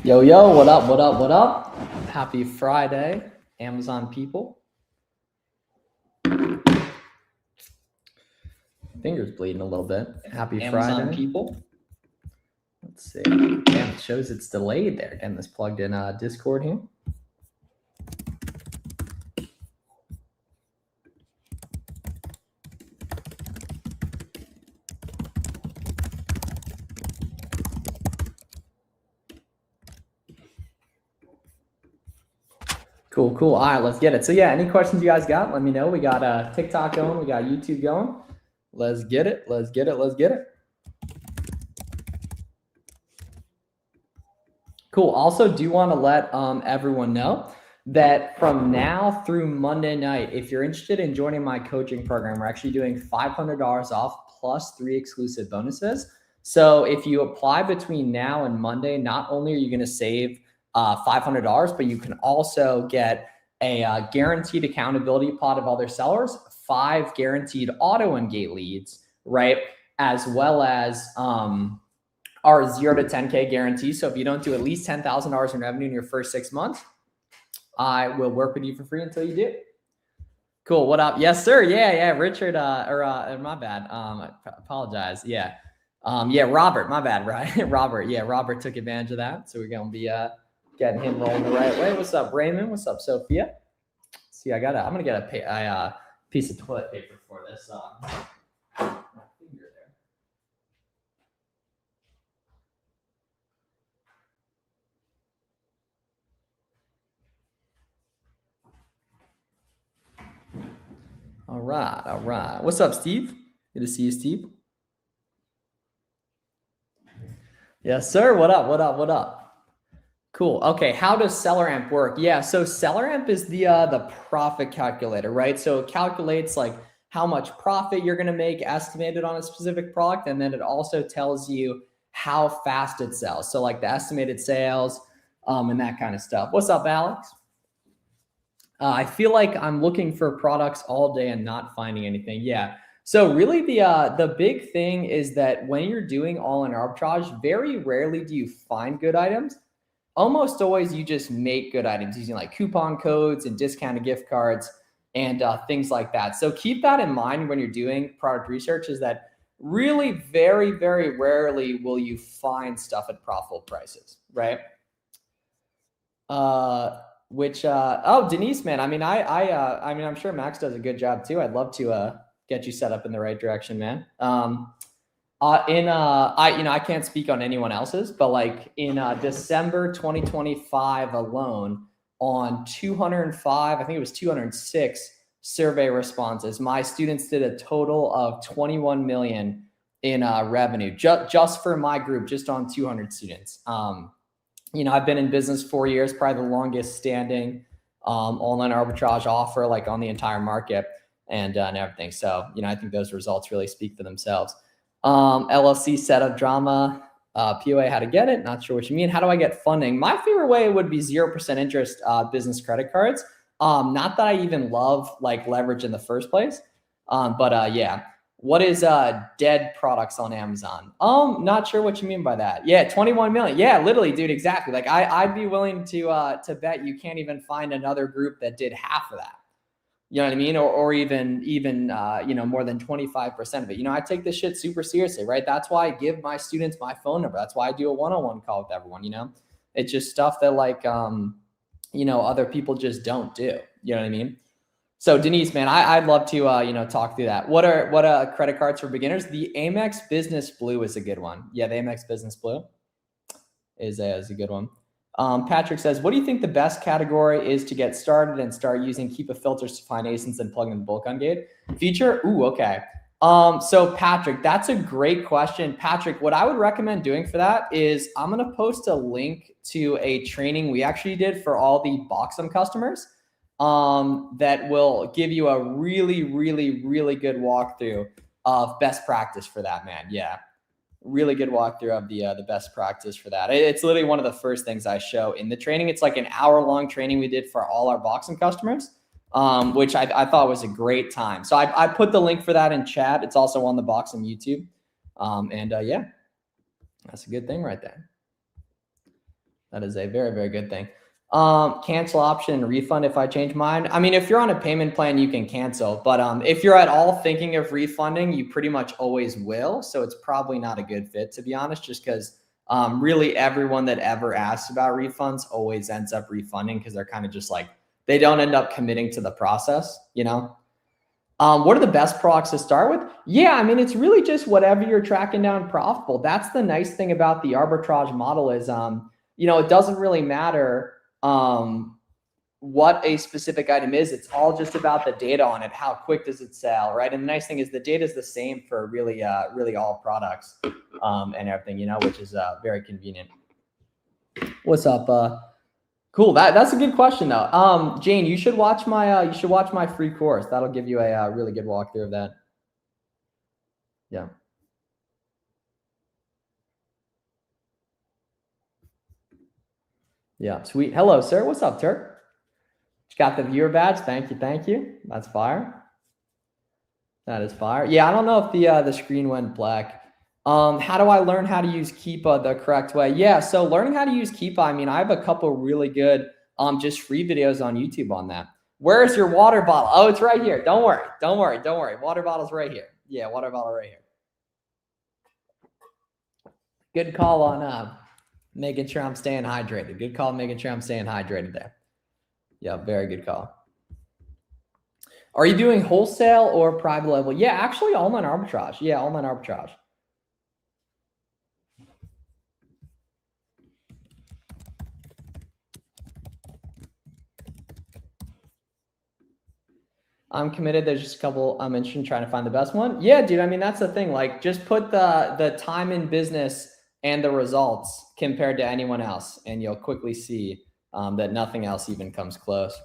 Yo, yo, what up, what up, what up? Happy Friday, Amazon people. Fingers bleeding a little bit. Happy Amazon Friday. people. Let's see. Damn, it shows it's delayed there. Getting this plugged in Discord here. Cool, cool. All right, let's get it. So yeah, any questions you guys got, let me know. We got TikTok going, we got YouTube going. Let's get it, let's get it, let's get it. Cool. Also, do want to let everyone know that from now through Monday night, if you're interested in joining my coaching program, we're actually doing $500 off plus 3 exclusive bonuses. So if you apply between now and Monday, not only are you going to save $500, but you can also get a guaranteed accountability pot of other sellers, 5 guaranteed auto engage leads, right? As well as our 0 to 10K guarantee. So if you don't do at least $10,000 in revenue in your first 6 months, I will work with you for free until you do. Cool. What up? Yes, sir. Yeah. Richard, my bad. I apologize. Yeah. Robert, my bad, right? Robert. Yeah, Robert took advantage of that. So we're going to be getting him rolling the right way. What's up, Raymond? What's up, Sophia? See, I'm going to get a piece of toilet paper for this. All right. What's up, Steve? Good to see you, Steve. Yes, sir. What up? Cool. Okay, how does SellerAmp work? Yeah, so SellerAmp is the profit calculator, right? So it calculates like how much profit you're going to make estimated on a specific product, and then it also tells you how fast it sells. So like the estimated sales and that kind of stuff. What's up, Alex? I feel like I'm looking for products all day and not finding anything. Yeah. So really the big thing is that when you're doing all-in arbitrage, very rarely do you find good items. Almost always you just make good items using like coupon codes and discounted gift cards and things like that. So keep that in mind when you're doing product research, is that really very, very rarely will you find stuff at profitable prices, right? Denise, man, I mean, I'm sure Max does a good job too. I'd love to get you set up in the right direction, man. I can't speak on anyone else's, but like in December 2025 alone, on 205, I think it was 206 survey responses, my students did a total of 21 million in revenue just for my group, just on 200 students. I've been in business 4 years, probably the longest standing online arbitrage offer like on the entire market and everything. So, I think those results really speak for themselves. LLC setup drama, POA, how to get it. Not sure what you mean. How do I get funding? My favorite way would be 0% interest business credit cards. Not that I even love like leverage in the first place. Yeah. What is dead products on Amazon? Not sure what you mean by that. Yeah, 21 million. Yeah, literally, dude, exactly. Like I'd be willing to bet you can't even find another group that did half of that. You know what I mean? Or even more than 25% of it. I take this shit super seriously, right? That's why I give my students my phone number. That's why I do a one-on-one call with everyone. It's just stuff that like other people just don't do. You know what I mean? So Denise, man, I'd love to talk through that. What are credit cards for beginners? The Amex Business Blue is a good one. Yeah, the Amex Business Blue is a good one. Patrick says, what do you think the best category is to get started and start using Keepa filters to find ASINs and plug in the bulk on gate feature? Ooh, okay. So Patrick, that's a great question. Patrick, what I would recommend doing for that is I'm going to post a link to a training we actually did for all the Boxem customers that will give you a really, really, really good walkthrough of best practice for that, man. Yeah. Really good walkthrough of the best practice for that. It's literally one of the first things I show in the training. It's like an hour-long training we did for all our Boxem customers, which I thought was a great time. So I put the link for that in chat. It's also on the Boxem YouTube. Yeah, that's a good thing right there. That is a very, very good thing. Cancel option, refund if I change mine. I mean, if you're on a payment plan, you can cancel, but if you're at all thinking of refunding, you pretty much always will. So it's probably not a good fit, to be honest, just because really everyone that ever asks about refunds always ends up refunding because they're kind of just like, they don't end up committing to the process, you know? What are the best products to start with? Yeah, I mean, it's really just whatever you're tracking down profitable. That's the nice thing about the arbitrage model is, you know, it doesn't really matter what a specific item is. It's all just about the data on it. How quick does it sell, right? And the nice thing is the data is the same for really all products and everything, you know, which is very convenient. What's up? Cool. That's a good question though. Jane, you should watch my free course. That'll give you a really good walkthrough of that. Yeah. Yeah, sweet. Hello, sir. What's up, Turk? Got the viewer badge. Thank you. Thank you. That's fire. That is fire. Yeah, I don't know if the screen went black. How do I learn how to use Keepa the correct way? Yeah, so learning how to use Keepa, I mean, I have a couple really good just free videos on YouTube on that. Where's your water bottle? Oh, it's right here. Don't worry. Don't worry. Don't worry. Water bottle's right here. Yeah, water bottle right here. Good call on making sure I'm staying hydrated. Good call making sure I'm staying hydrated there. Yeah, very good call. Are you doing wholesale or private label? Yeah, actually online arbitrage. Yeah, online arbitrage. I'm committed. There's just a couple I'm interested in trying to find the best one. Yeah, dude. I mean, that's the thing. Like, just put the time in business and the results compared to anyone else, and you'll quickly see that nothing else even comes close.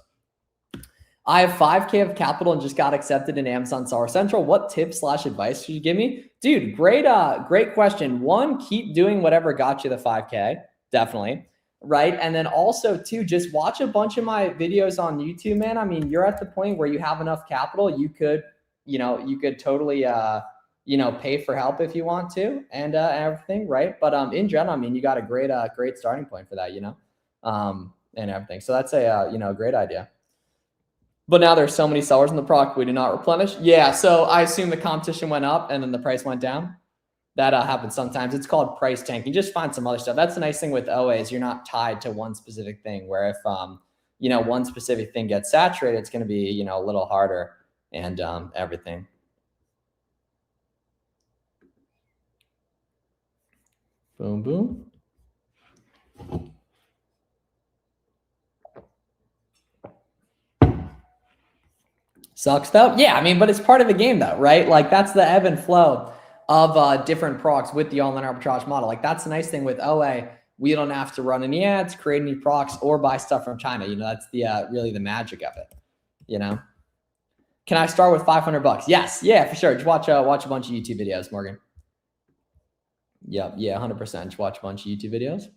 I have 5K of capital and just got accepted in Amazon Seller Central. What tips / advice should you give me? Dude, great question. One, keep doing whatever got you the 5K. Definitely. Right. And then also too, just watch a bunch of my videos on YouTube, man. I mean, you're at the point where you have enough capital. You could totally, pay for help if you want to and everything. Right. But in general, I mean, you got a great starting point for that, and everything. So that's a great idea. But now there's so many sellers in the product we do not replenish. Yeah. So I assume the competition went up and then the price went down. That happens sometimes. It's called price tanking. Just find some other stuff. That's the nice thing with OA is you're not tied to one specific thing. Where if one specific thing gets saturated, it's going to be a little harder and everything. Boom, boom. Sucks though. Yeah, I mean, but it's part of the game though, right? Like that's the ebb and flow of different products with the online arbitrage model. Like that's the nice thing with OA. We don't have to run any ads, create any products, or buy stuff from China. That's the really the magic of it. Can I start with $500? Yes, yeah, for sure. Just watch a bunch of YouTube videos, Morgan. Yeah, 100%. Just watch a bunch of YouTube videos.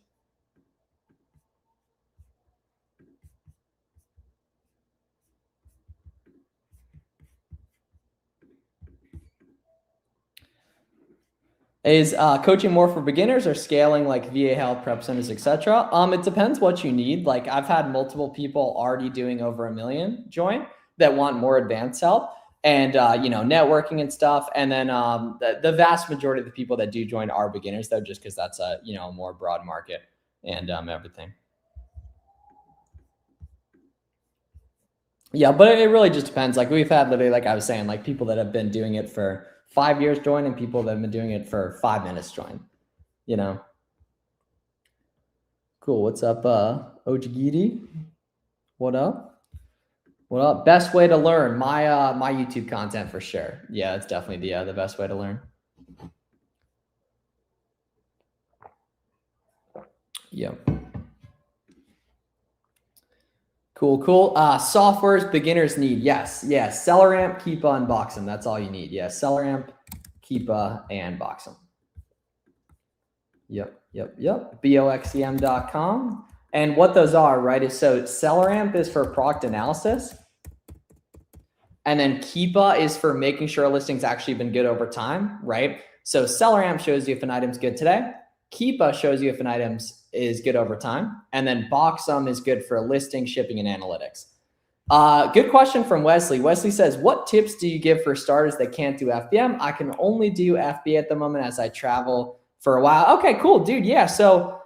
Is coaching more for beginners or scaling like VA Health, prep centers, etc.? It depends what you need. Like I've had multiple people already doing over 1 million join that want more advanced help and networking and stuff. And then the vast majority of the people that do join are beginners though, just because that's a more broad market and everything. Yeah, but it really just depends. Like we've had literally, like I was saying, like people that have been doing it for 5 years join and people that have been doing it for 5 minutes join, Cool. What's up, Ojigiri? What up? What up? Best way to learn my YouTube content for sure. Yeah, it's definitely the best way to learn. Yeah. Cool. Softwares beginners need. Yes. SellerAmp, Keepa, and Boxem. That's all you need. Yeah. SellerAmp, Keepa, and Boxem. Yep. Boxem.com. And what those are, right, is so SellerAmp is for product analysis. And then Keepa is for making sure a listing's actually been good over time, right? So SellerAmp shows you if an item's good today. Keepa shows you if an item is good over time. And then Boxum is good for listing, shipping, and analytics. Good question from Wesley. Wesley says, what tips do you give for starters that can't do FBM? I can only do FBA at the moment as I travel for a while. Okay, cool, dude. Yeah. So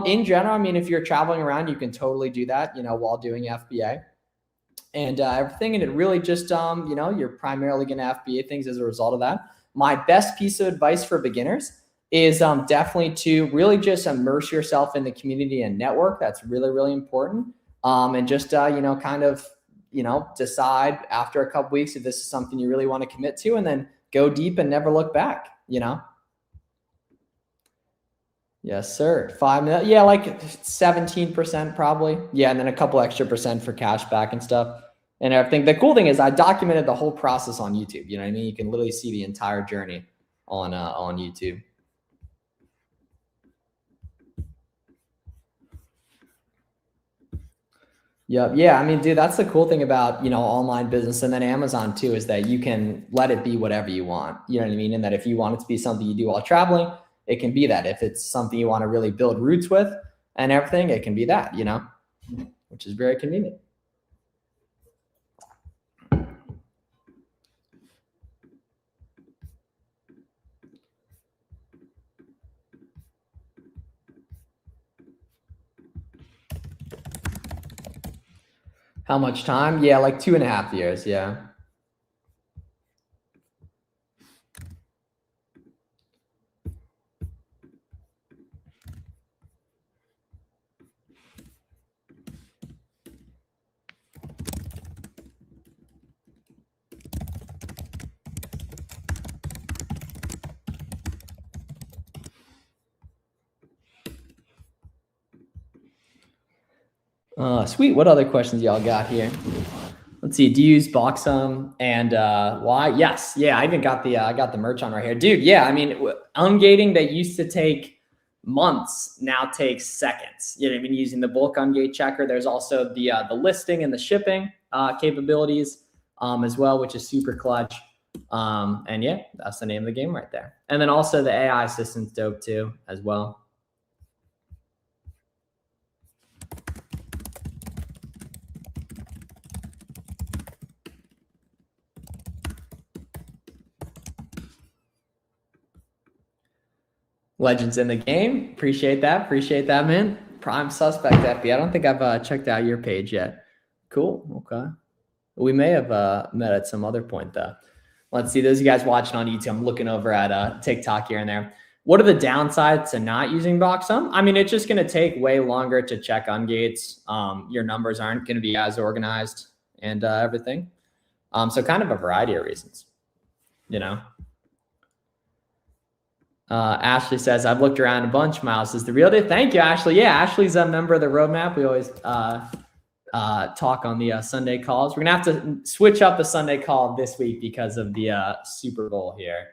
in general, I mean, if you're traveling around, you can totally do that, while doing FBA and everything. And it really just, you're primarily going to FBA things as a result of that. My best piece of advice for beginners is definitely to really just immerse yourself in the community and network. That's really, really important. And just, kind of, decide after a couple weeks if this is something you really want to commit to, and then go deep and never look back, Yes, sir. 5 minutes. Yeah, like 17% probably. Yeah, and then a couple extra percent for cash back and stuff and everything. The cool thing is I documented the whole process on YouTube. You know what I mean? You can literally see the entire journey on YouTube. Yep. Yeah. I mean, dude, that's the cool thing about, online business and then Amazon too, is that you can let it be whatever you want. You know what I mean? And that if you want it to be something you do while traveling, it can be that. If it's something you want to really build roots with and everything, it can be that, which is very convenient. How much time? Yeah, like 2.5 years. Yeah. Sweet. What other questions y'all got here? Let's see. Do you use Boxum and why? Yes. Yeah. I even got the merch on right here, dude. Yeah. I mean, ungating that used to take months now takes seconds. You know what I mean? Using the bulk ungate checker. There's also the listing and the shipping capabilities as well, which is super clutch. And yeah, that's the name of the game right there. And then also the AI assistant's dope too, as well. Legends in the game. Appreciate that, man. Prime suspect, FB. I don't think I've checked out your page yet. Cool. Okay. We may have met at some other point though. Let's see. Those of you guys watching on YouTube, I'm looking over at TikTok here and there. What are the downsides to not using Boxum? I mean, it's just going to take way longer to check ungates. Your numbers aren't going to be as organized and everything. So kind of a variety of reasons, Ashley says, I've looked around a bunch. Miles is the real deal. Thank you, Ashley. Yeah, Ashley's a member of the roadmap. We always talk on the Sunday calls. We're going to have to switch up the Sunday call this week because of the Super Bowl here,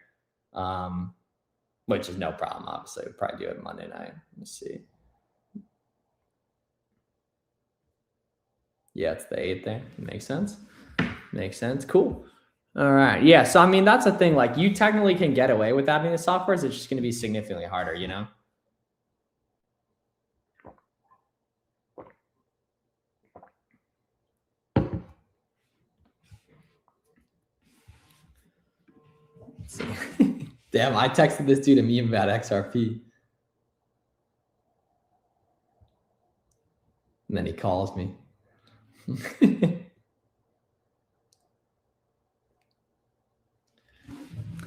which is no problem, obviously. We'll probably do it Monday night. Let's see. Yeah, it's the 8th there. Makes sense. Cool. All right. Yeah. So, I mean, that's the thing. Like, you technically can get away with having the software. It's just going to be significantly harder, Damn, I texted this dude a meme about XRP. And then he calls me.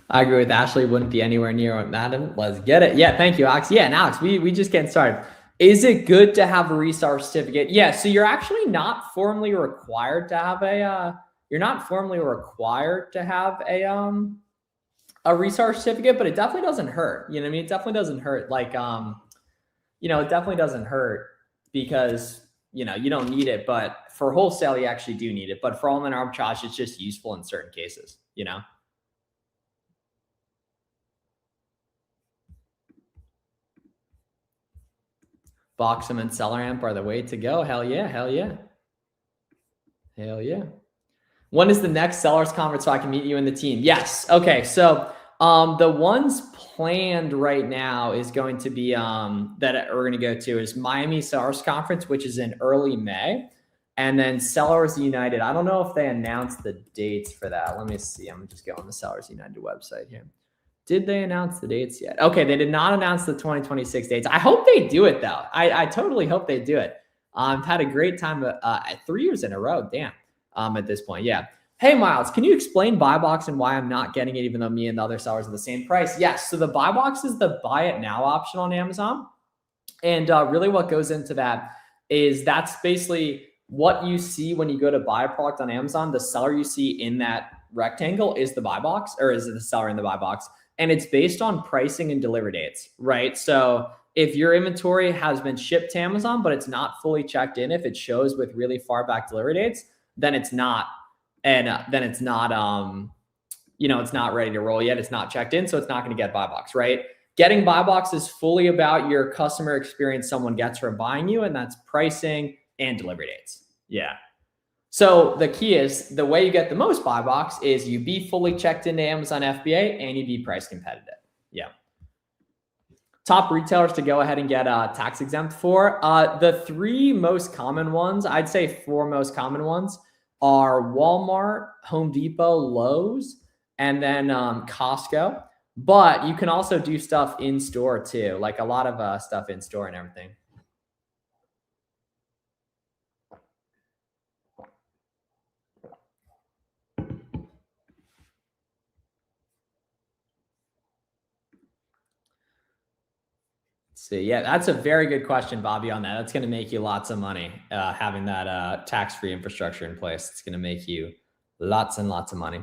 I agree with Ashley. Wouldn't be anywhere near what Madden. Let's get it. Yeah, thank you, Alex. Yeah, and Alex, we just getting started. Is it good to have a restart certificate? Yeah, so you're actually not formally required to have a restart certificate, but it definitely doesn't hurt. You know what I mean? It definitely doesn't hurt. Like, it definitely doesn't hurt because, you don't need it, but for wholesale, you actually do need it. But for all-in arbitrage, it's just useful in certain cases, Boxum and SellerAmp are the way to go. Hell yeah. When is the next sellers conference so I can meet you and the team? Yes. Okay. So The ones planned right now is going to be that we're going to go to is Miami Sellers Conference, which is in early May, and then Sellers United. I don't know if they announced the dates for that. Let me see. I'm just going on the Sellers United website here. Did they announce the dates yet? Okay, they did not announce the 2026 dates. I hope they do it though. I totally hope they do it. I've had a great time 3 years in a row. Damn. At this point, yeah. Hey, Miles, can you explain buy box and why I'm not getting it even though me and the other sellers are the same price? Yes. So the buy box is the buy it now option on Amazon. And really what goes into that is that's basically what you see when you go to buy a product on Amazon. The seller you see in that rectangle is the buy box, or is it the seller in the buy box? And it's based on pricing and delivery dates, right? So if your inventory has been shipped to Amazon, but it's not fully checked in, if it shows with really far back delivery dates, then it's not. And then it's not, it's not ready to roll yet. It's not checked in, so it's not going to get buy box, right? Getting buy box is fully about your customer experience someone gets from buying you, and that's pricing and delivery dates. Yeah. So the key is the way you get the most buy box is you be fully checked into Amazon FBA and you be price competitive. Yeah. Top retailers to go ahead and get tax exempt for. The three most common ones, I'd say four most common ones, are Walmart, Home Depot, Lowe's, and then Costco. But you can also do stuff in store too, like a lot of stuff in store and everything. See, yeah, that's a very good question, Bobby, on that. That's going to make you lots of money, having that tax-free infrastructure in place. It's going to make you lots and lots of money.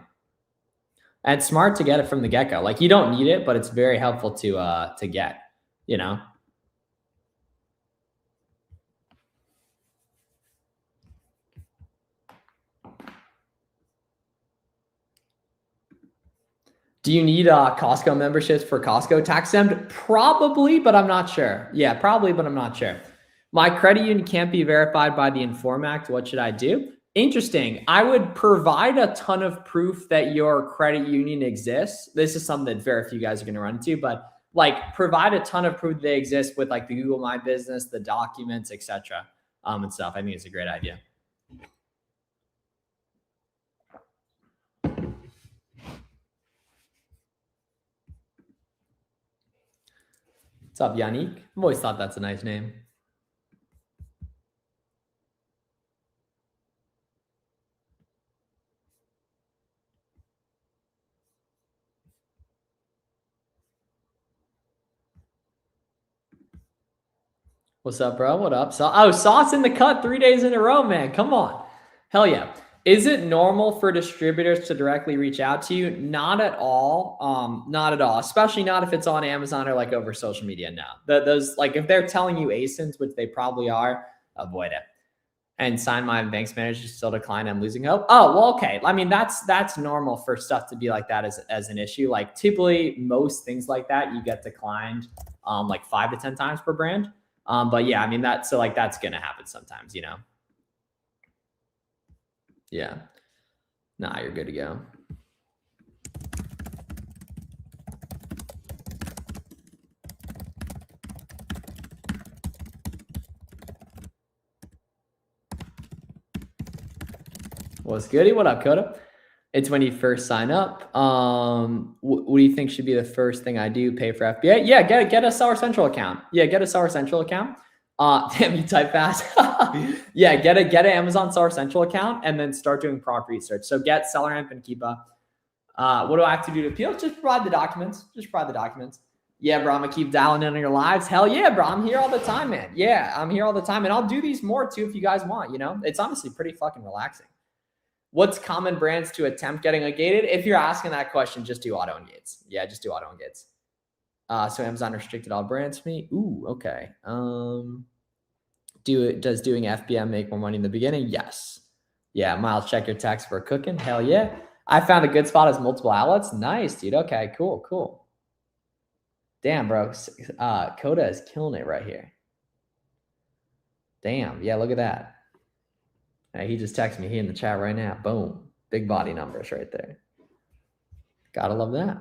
And it's smart to get it from the get-go. Like, you don't need it, but it's very helpful to get, you know? Do you need Costco memberships for Costco tax exempt? Probably, but I'm not sure. Yeah, probably, but I'm not sure. My credit union can't be verified by the Inform Act. What should I do? Interesting. I would provide a ton of proof that your credit union exists. This is something that very few guys are going to run into, but like provide a ton of proof they exist with like the Google My Business, the documents, etc. And stuff. I think it's a great idea. What's up, Yannick? I've always thought that's a nice name. What's up, bro? What up? Sauce in the cut 3 days in a row, man. Come on. Hell yeah. Is it normal for distributors to directly reach out to you? Not at all. Not at all. Especially not if it's on Amazon or like over social media. No. Those, like, if they're telling you ASINs, which they probably are, avoid it. And sign my bank's manager still decline. I'm losing hope. Oh, well, okay. I mean, that's normal for stuff to be like that as an issue. Like typically most things like that, you get declined like 5 to 10 times per brand. But yeah, I mean, that's going to happen sometimes, you know? Yeah. Nah, you're good to go. What's goody? What up, Coda? It's when you first sign up. What do you think should be the first thing I do? Pay for FBA? Yeah, get a Seller Central account. Yeah, get a Seller Central account. Damn, you type fast. Yeah, get an Amazon Seller Central account and then start doing product research. So get SellerAmp and Keepa. What do I have to do to appeal? Just provide the documents. Yeah, bro, I'm gonna keep dialing in on your lives. Hell yeah, bro, I'm here all the time, man. Yeah, I'm here all the time, and I'll do these more too if you guys want. You know, it's honestly pretty fucking relaxing. What's common brands to attempt getting gated? If you're asking that question, just do AutoEngates. Yeah, just do AutoEngates. So Amazon restricted all brands for me. Ooh, okay. Does doing FBM make more money in the beginning? Yes. Yeah, Miles, check your tax for cooking. Hell yeah. I found a good spot as multiple outlets. Nice, dude. Okay, cool. Damn, bro. Coda is killing it right here. Damn. Yeah, look at that. He just texted me. He in the chat right now. Boom. Big body numbers right there. Gotta love that.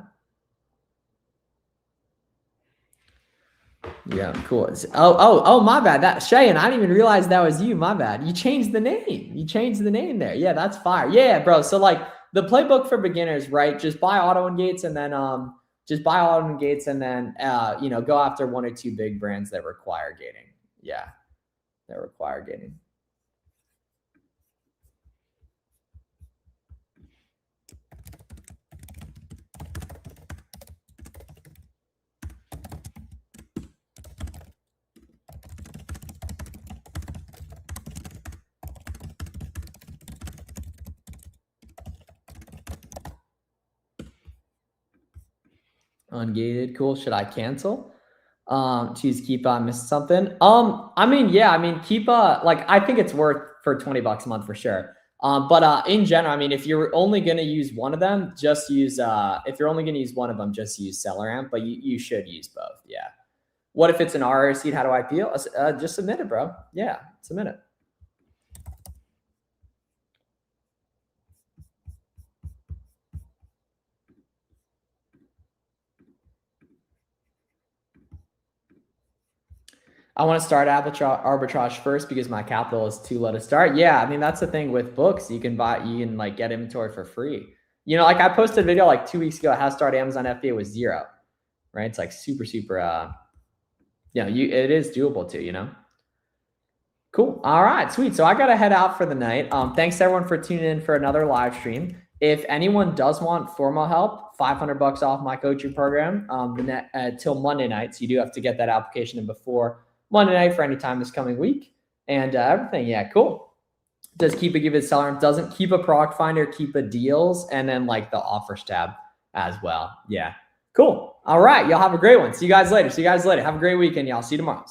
Yeah, cool. Oh, my bad. That Cheyenne, I didn't even realize that was you. My bad. You changed the name. You changed the name there. Yeah, that's fire. Yeah, bro. So like the playbook for beginners, right? Just buy auto and gates and then go after one or two big brands that require gating. Yeah. That require gating. Ungated, cool. Should I cancel? Choose keep on missing something. Keep like I think it's worth for $20 a month for sure. But in general, I mean, if you're only gonna use one of them, just use if you're only gonna use one of them, just use SellerAmp, but you should use both. Yeah. What if it's an RR seed? How do I feel? Just submit it, bro. Yeah, submit it. I want to start arbitrage first because my capital is too low to start. Yeah, I mean that's the thing with books. You can like get inventory for free. You know, like I posted a video like 2 weeks ago how to start Amazon FBA with 0, right? It's like super. It is doable too. You know. Cool. All right, sweet. So I gotta head out for the night. Thanks everyone for tuning in for another live stream. If anyone does want formal help, $500 off my coaching program till Monday night. So you do have to get that application in before Monday night for any time this coming week. And everything, yeah, cool. Does keep a give it seller, doesn't keep a product finder, keep a deals, and then like the offers tab as well. Yeah, cool. All right, y'all have a great one. See you guys later. Have a great weekend, y'all. See you tomorrow.